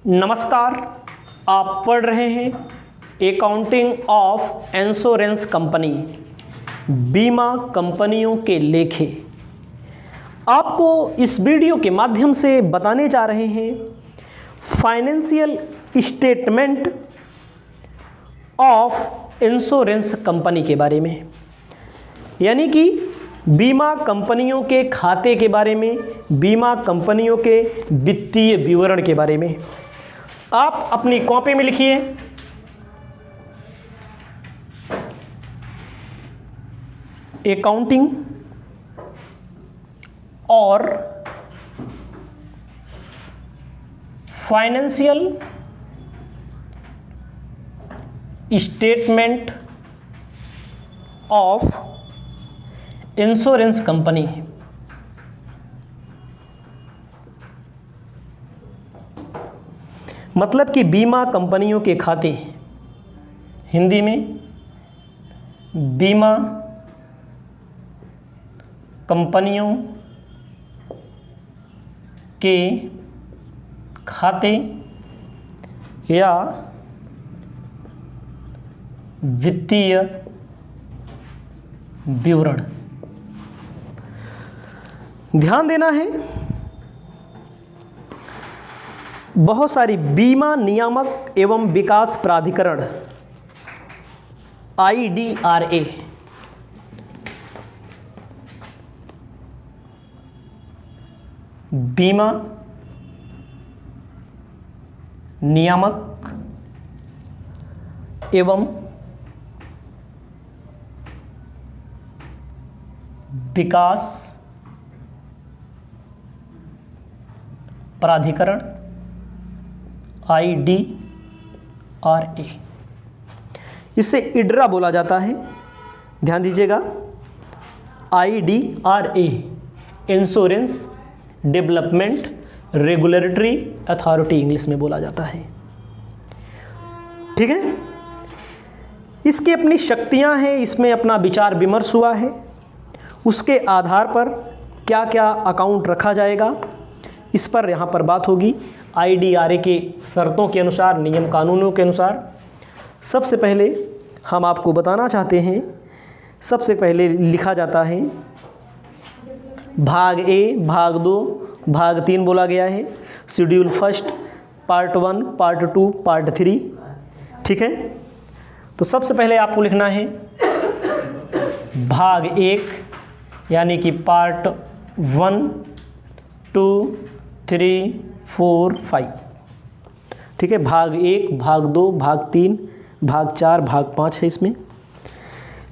नमस्कार, आप पढ़ रहे हैं अकाउंटिंग ऑफ इंश्योरेंस कंपनी, बीमा कंपनियों के लेखे। आपको इस वीडियो के माध्यम से बताने जा रहे हैं financial statement of insurance company के बारे में, यानी कि बीमा कंपनियों के खाते के बारे में, बीमा कंपनियों के वित्तीय विवरण के बारे में। आप अपनी कॉपी में लिखिए अकाउंटिंग और financial statement of insurance company. मतलब कि बीमा कंपनियों के खाते, हिंदी में बीमा कंपनियों के खाते या वित्तीय विवरण। ध्यान देना है, बहुत सारी बीमा नियामक एवं विकास प्राधिकरण IDRA बीमा नियामक एवं विकास प्राधिकरण IDRA, इसे इडरा बोला जाता है। ध्यान दीजिएगा, IDRA insurance development regulatory authority English में बोला जाता है। ठीक है, इसकी अपनी शक्तियां हैं, इसमें अपना विचार विमर्श हुआ है, उसके आधार पर क्या क्या अकाउंट रखा जाएगा, इस पर यहाँ पर बात होगी। IDRA के शर्तों के अनुसार, नियम कानूनों के अनुसार सबसे पहले हम आपको बताना चाहते हैं, सबसे पहले लिखा जाता है भाग ए, भाग 2, भाग 3 बोला गया है, schedule first, part 1, part 2, part 3। ठीक है, तो सबसे पहले आपको लिखना है भाग 1, यानी कि पार्ट 1, 2, 3, 4, 5। ठीक है, भाग 1, भाग 2, भाग 3, भाग 4, भाग 5 है। इसमें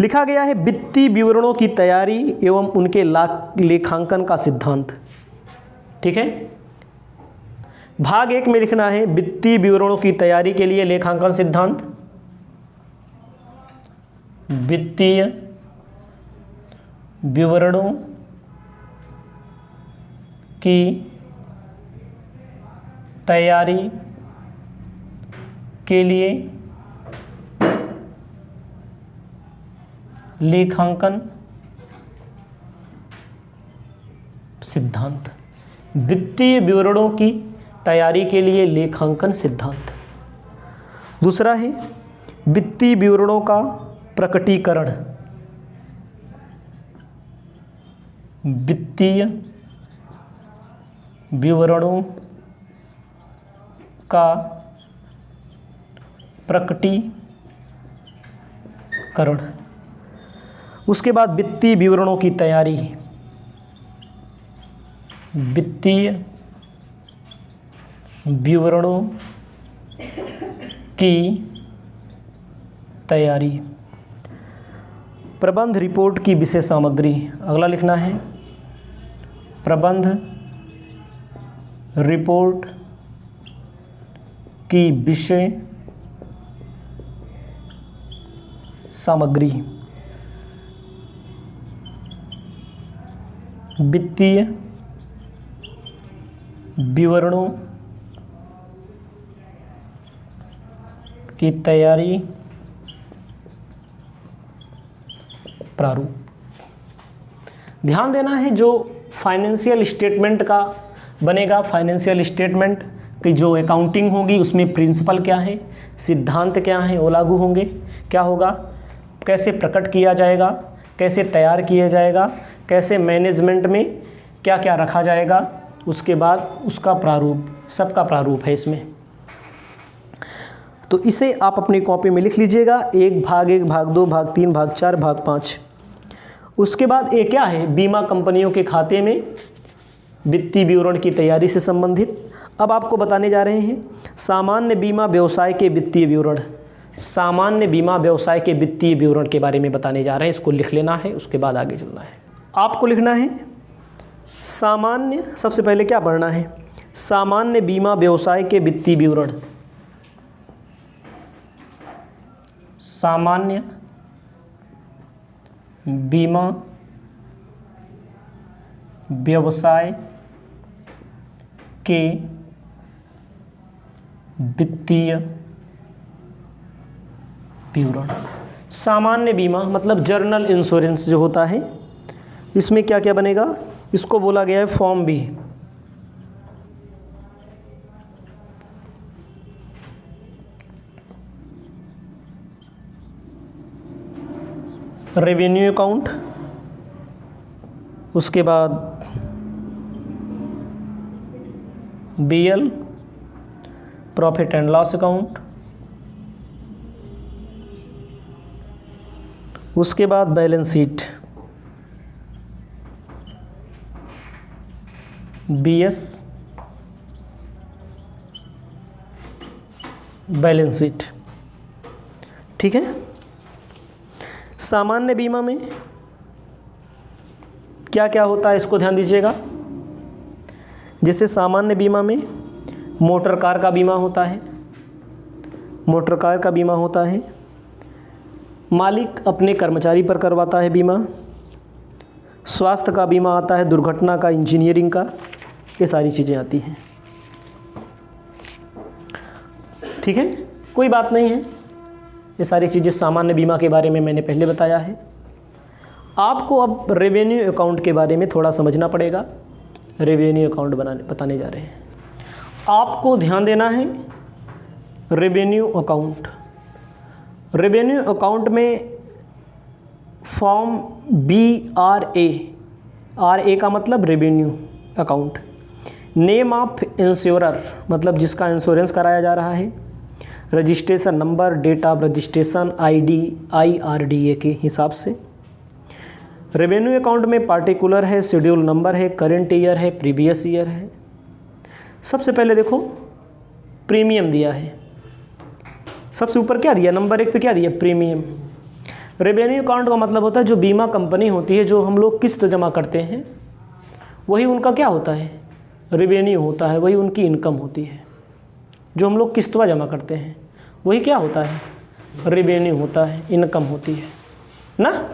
लिखा गया है वित्तीय विवरणों की तैयारी एवं उनके लेखांकन का सिद्धांत। ठीक है, भाग 1 में लिखना है वित्तीय विवरणों की तैयारी के लिए लेखांकन सिद्धांत, वित्तीय विवरणों की तैयारी के लिए लेखांकन सिद्धांत, वित्तीय विवरणों की तैयारी के लिए लेखांकन सिद्धांत। दूसरा है वित्तीय विवरणों का प्रकटीकरण, वित्तीय विवरणों का प्रकटीकरण। उसके बाद वित्तीय विवरणों की तैयारी, वित्तीय विवरणों की तैयारी, प्रबंध रिपोर्ट की विषय सामग्री। अगला लिखना है प्रबंध रिपोर्ट की विषय सामग्री, वित्तीय विवरणों की तैयारी प्रारूप। ध्यान देना है, जो फाइनेंशियल स्टेटमेंट का बनेगा, फाइनेंशियल स्टेटमेंट कि जो अकाउंटिंग होगी उसमें प्रिंसिपल क्या है, सिद्धांत क्या है, वो लागू होंगे। क्या होगा, कैसे प्रकट किया जाएगा, कैसे तैयार किया जाएगा, कैसे मैनेजमेंट में क्या क्या रखा जाएगा, उसके बाद उसका प्रारूप, सबका प्रारूप है इसमें। तो इसे आप अपनी कॉपी में लिख लीजिएगा, 1 भाग 1 भाग 2 भाग 3 भाग 4 भाग 5। उसके बाद ये क्या है, बीमा कंपनियों के खाते में वित्तीय विवरण की तैयारी से संबंधित। अब आपको बताने जा रहे हैं सामान्य बीमा व्यवसाय के वित्तीय विवरण। सामान्य बीमा व्यवसाय के वित्तीय विवरण के बारे में बताने जा रहे हैं, इसको लिख लेना है, उसके बाद आगे चलना है। आपको लिखना है सामान्य, सबसे पहले क्या पढ़ना है, सामान्य बीमा व्यवसाय के वित्तीय विवरण। सामान्य बीमा व्यवसाय के वित्तीय विवरण। सामान्य बीमा मतलब जनरल इंश्योरेंस जो होता है, इसमें क्या क्या बनेगा, इसको बोला गया है फॉर्म बी। रेवेन्यू अकाउंट, उसके बाद BL profit and loss account, उसके बाद balance sheet BS balance sheet. ठीक है। सामान्य बीमा में क्या क्या होता है इसको ध्यान दीजिएगा। जैसे सामान्य बीमा में मोटर कार का बीमा होता है, मोटर कार का बीमा होता है, मालिक अपने कर्मचारी पर करवाता है बीमा, स्वास्थ्य का बीमा आता है, दुर्घटना का, इंजीनियरिंग का, ये सारी चीज़ें आती हैं। ठीक है, कोई बात नहीं है, ये सारी चीज़ें सामान्य बीमा के बारे में मैंने पहले बताया है। आपको अब रेवेन्यू अकाउंट के बारे में थोड़ा समझना पड़ेगा। रेवेन्यू अकाउंट बताने जा रहे हैं। आपको ध्यान देना है रेवेन्यू अकाउंट। रेवेन्यू अकाउंट में फॉर्म BRA, RA का मतलब revenue account. Name of insurer मतलब जिसका इंश्योरेंस कराया जा रहा है, registration number, date of registration, ID IRDA के हिसाब से। रेवेन्यू अकाउंट में पार्टिकुलर है, शेड्यूल नंबर है, करेंट ईयर है, प्रीवियस ईयर है। सबसे पहले देखो प्रीमियम दिया है, सबसे ऊपर क्या दिया, नंबर 1 पे क्या दिया, प्रीमियम। रेवेन्यू अकाउंट का मतलब होता है जो बीमा कंपनी होती है, जो हम लोग किस्त जमा करते हैं, वही उनका क्या होता है, रेवेन्यू होता है, वही उनकी इनकम होती है। जो हम लोग किस्तवा जमा करते हैं वही क्या होता है, रेवेन्यू होता है, इनकम होती है ना।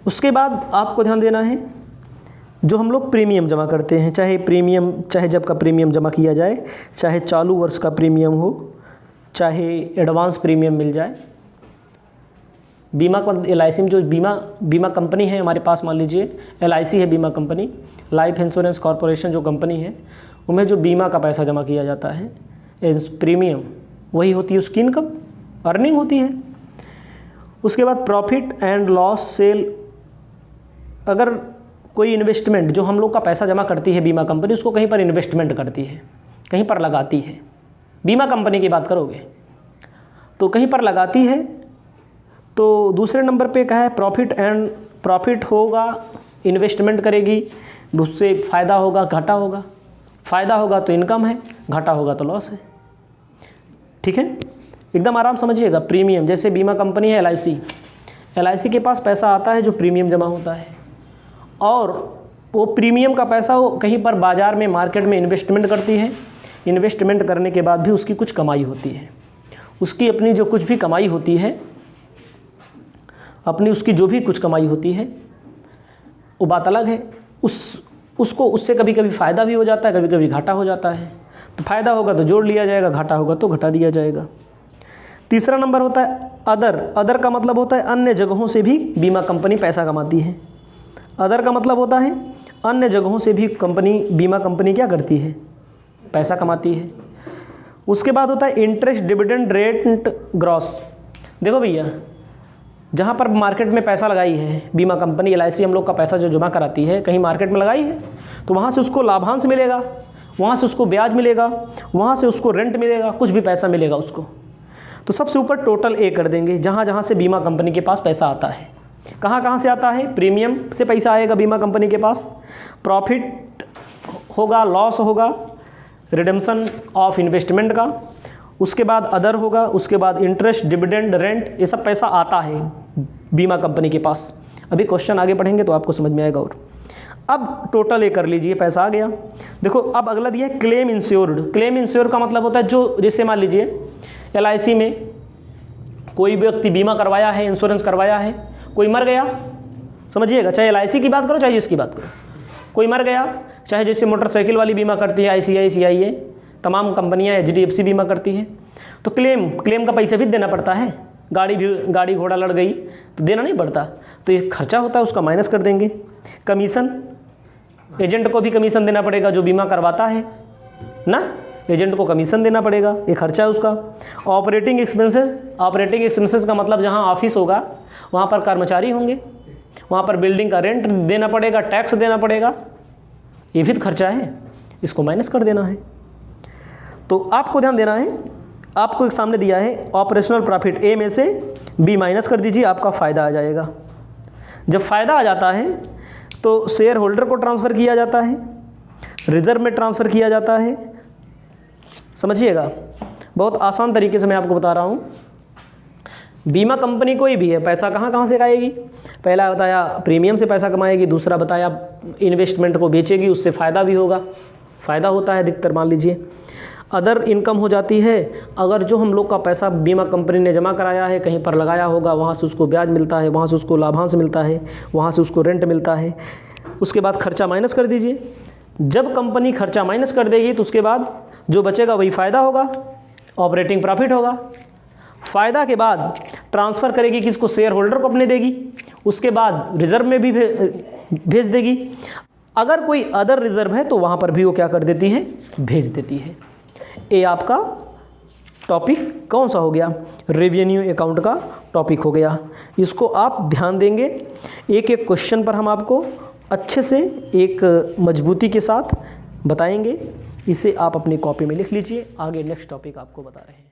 उसके बाद आपको ध्यान देना है जो हम लोग प्रीमियम जमा करते हैं, चाहे जब का प्रीमियम जमा किया जाए, चाहे चालू वर्ष का प्रीमियम हो, चाहे एडवांस प्रीमियम मिल जाए। बीमा का LIC में जो बीमा कंपनी है हमारे पास, मान लीजिए LIC है बीमा कंपनी, लाइफ इंश्योरेंस कॉरपोरेशन जो कंपनी है, उनमें जो बीमा का पैसा जमा किया जाता है प्रीमियम, वही होती है उसकी इनकम, अर्निंग होती है। उसके बाद प्रॉफिट एंड लॉस सेल, अगर कोई इन्वेस्टमेंट, जो हम लोग का पैसा जमा करती है बीमा कंपनी, उसको कहीं पर इन्वेस्टमेंट करती है, कहीं पर लगाती है, बीमा कंपनी की बात करोगे तो कहीं पर लगाती है। तो दूसरे नंबर पे क्या है, प्रॉफिट होगा, इन्वेस्टमेंट करेगी, उससे फ़ायदा होगा, घाटा होगा, फ़ायदा होगा तो इनकम है, घाटा होगा तो लॉस है। ठीक है, एकदम आराम समझिएगा। प्रीमियम, जैसे बीमा कंपनी है LIC के पास पैसा आता है जो प्रीमियम जमा होता है, और वो प्रीमियम का पैसा वो कहीं पर बाज़ार में, मार्केट में इन्वेस्टमेंट करती है। इन्वेस्टमेंट करने के बाद भी उसकी कुछ कमाई होती है, उसकी अपनी जो कुछ भी कमाई होती है, उसकी जो भी कुछ कमाई होती है वो बात अलग है। उससे कभी कभी फ़ायदा भी हो जाता है, कभी कभी घाटा हो जाता है। तो फ़ायदा होगा तो जोड़ लिया जाएगा, घाटा होगा तो घटा दिया जाएगा। तीसरा नंबर होता है अदर का मतलब होता है अन्य जगहों से भी बीमा कंपनी पैसा कमाती है। अदर का मतलब होता है अन्य जगहों से भी बीमा कंपनी क्या करती है, पैसा कमाती है। उसके बाद होता है इंटरेस्ट, डिविडेंड, रेंट, ग्रॉस। देखो भैया, जहाँ पर मार्केट में पैसा लगाई है बीमा कंपनी LIC हम लोग का पैसा जो जमा कराती है, कहीं मार्केट में लगाई है तो वहाँ से उसको लाभांश मिलेगा, वहाँ से उसको ब्याज मिलेगा, वहाँ से उसको रेंट मिलेगा, कुछ भी पैसा मिलेगा उसको। तो सबसे ऊपर टोटल ए कर देंगे, जहाँ जहाँ से बीमा कंपनी के पास पैसा आता है। कहाँ कहाँ से आता है? प्रीमियम से पैसा आएगा बीमा कंपनी के पास, प्रॉफिट होगा, लॉस होगा, रिडेम्पशन ऑफ इन्वेस्टमेंट का, उसके बाद अदर होगा, उसके बाद इंटरेस्ट, डिविडेंड, रेंट, ये सब पैसा आता है बीमा कंपनी के पास। अभी क्वेश्चन आगे पढ़ेंगे तो आपको समझ में आएगा। और अब टोटल ये कर लीजिए, पैसा आ गया। देखो अब अगला दिया है क्लेम इंश्योर्ड। क्लेम इंश्योर का मतलब होता है जो, जैसे मान लीजिए LIC में कोई व्यक्ति बीमा करवाया है, इंश्योरेंस करवाया है, कोई मर गया, समझिएगा, चाहे LIC की बात करो चाहे इसकी बात करो, कोई मर गया, चाहे जैसे मोटरसाइकिल वाली बीमा करती है ICICI, तमाम कंपनियां HDFC बीमा करती है, तो क्लेम का पैसा भी देना पड़ता है। गाड़ी घोड़ा लड़ गई तो देना नहीं पड़ता, तो ये खर्चा होता है, उसका माइनस कर देंगे। कमीशन, एजेंट को भी कमीशन देना पड़ेगा जो बीमा करवाता है ना, एजेंट को कमीशन देना पड़ेगा, ये खर्चा है उसका। ऑपरेटिंग एक्सपेंसेस का मतलब जहाँ ऑफिस होगा वहाँ पर कर्मचारी होंगे, वहाँ पर बिल्डिंग का रेंट देना पड़ेगा, टैक्स देना पड़ेगा, ये भी खर्चा है, इसको माइनस कर देना है। तो आपको ध्यान देना है, आपको एक सामने दिया है ऑपरेशनल प्रॉफिट, ए में से बी माइनस कर दीजिए, आपका फ़ायदा आ जाएगा। जब फ़ायदा आ जाता है तो शेयर होल्डर को ट्रांसफ़र किया जाता है, रिजर्व में ट्रांसफ़र किया जाता है, समझिएगा, बहुत आसान तरीके से मैं आपको बता रहा हूँ। बीमा कंपनी कोई भी है, पैसा कहाँ कहाँ से आएगी? पहला बताया प्रीमियम से पैसा कमाएगी, दूसरा बताया इन्वेस्टमेंट को बेचेगी, उससे फ़ायदा भी होगा, फ़ायदा होता है अधिकतर। मान लीजिए अदर इनकम हो जाती है, अगर जो हम लोग का पैसा बीमा कंपनी ने जमा कराया है कहीं पर लगाया होगा, वहाँ से उसको ब्याज मिलता है, वहाँ से उसको लाभांश मिलता है, वहाँ से उसको रेंट मिलता है। उसके बाद खर्चा माइनस कर दीजिए। जब कंपनी खर्चा माइनस कर देगी तो उसके बाद जो बचेगा वही फ़ायदा होगा, ऑपरेटिंग प्रॉफिट होगा। फ़ायदा के बाद ट्रांसफ़र करेगी किसको? शेयर होल्डर को अपने देगी, उसके बाद रिज़र्व में भी भेज देगी। अगर कोई अदर रिज़र्व है तो वहाँ पर भी वो क्या कर देती है? भेज देती है। ये आपका टॉपिक कौन सा हो गया? रेवेन्यू अकाउंट का टॉपिक हो गया। इसको आप ध्यान देंगे, एक एक क्वेश्चन पर हम आपको अच्छे से एक मजबूती के साथ बताएंगे। इसे आप अपनी कॉपी में लिख लीजिए, आगे नेक्स्ट टॉपिक आपको बता रहे हैं।